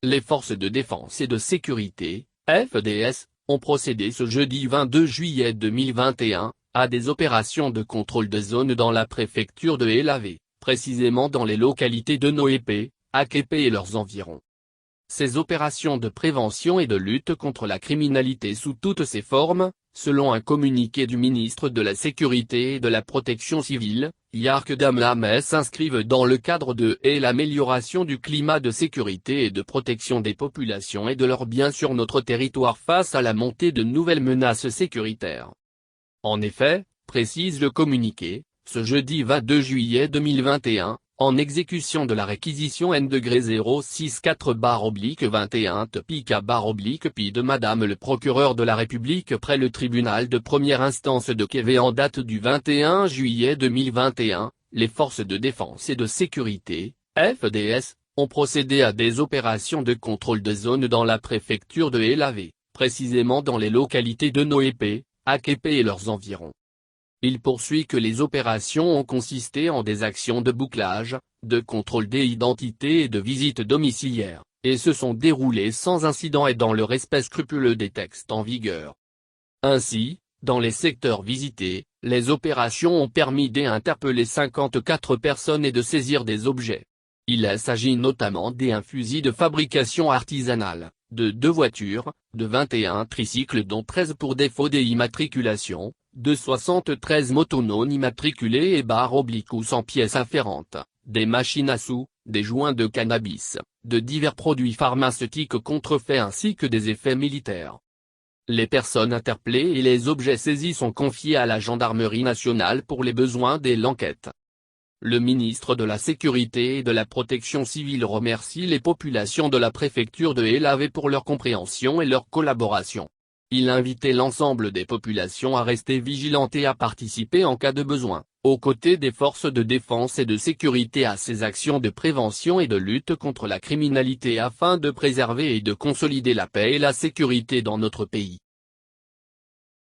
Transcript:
Les forces de défense et de sécurité, FDS, ont procédé ce jeudi 22 juillet 2021, à des opérations de contrôle de zone dans la préfecture de Elavé, précisément dans les localités de Noépé, Aképé et leurs environs. Ces opérations de prévention et de lutte contre la criminalité sous toutes ses formes, selon un communiqué du ministre de la Sécurité et de la Protection civile, Yark Damlameh, s'inscrivent dans le cadre de l'amélioration du climat de sécurité et de protection des populations et de leurs biens sur notre territoire face à la montée de nouvelles menaces sécuritaires. En effet, précise le communiqué, ce jeudi 22 juillet 2021, en exécution de la réquisition N-064/21 TPICA/Pi de Madame le procureur de la République près le tribunal de première instance de Kévé en date du 21 juillet 2021, les forces de défense et de sécurité, FDS, ont procédé à des opérations de contrôle de zone dans la préfecture de Elavé, précisément dans les localités de Noépé, Aképé et leurs environs. Il poursuit que les opérations ont consisté en des actions de bouclage, de contrôle des identités et de visites domiciliaires, et se sont déroulées sans incident et dans le respect scrupuleux des textes en vigueur. Ainsi, dans les secteurs visités, les opérations ont permis d'interpeller 54 personnes et de saisir des objets. Il s'agit notamment d'un fusil de fabrication artisanale, de 2 voitures, de 21 tricycles dont 13 pour défaut d'immatriculation, de 73 motos non immatriculées et / sans pièces afférentes, des machines à sous, des joints de cannabis, de divers produits pharmaceutiques contrefaits ainsi que des effets militaires. Les personnes interpellées et les objets saisis sont confiés à la Gendarmerie nationale pour les besoins de l'enquête. Le ministre de la Sécurité et de la Protection civile remercie les populations de la préfecture de Elavé pour leur compréhension et leur collaboration. Il invitait l'ensemble des populations à rester vigilantes et à participer en cas de besoin, aux côtés des forces de défense et de sécurité à ces actions de prévention et de lutte contre la criminalité afin de préserver et de consolider la paix et la sécurité dans notre pays.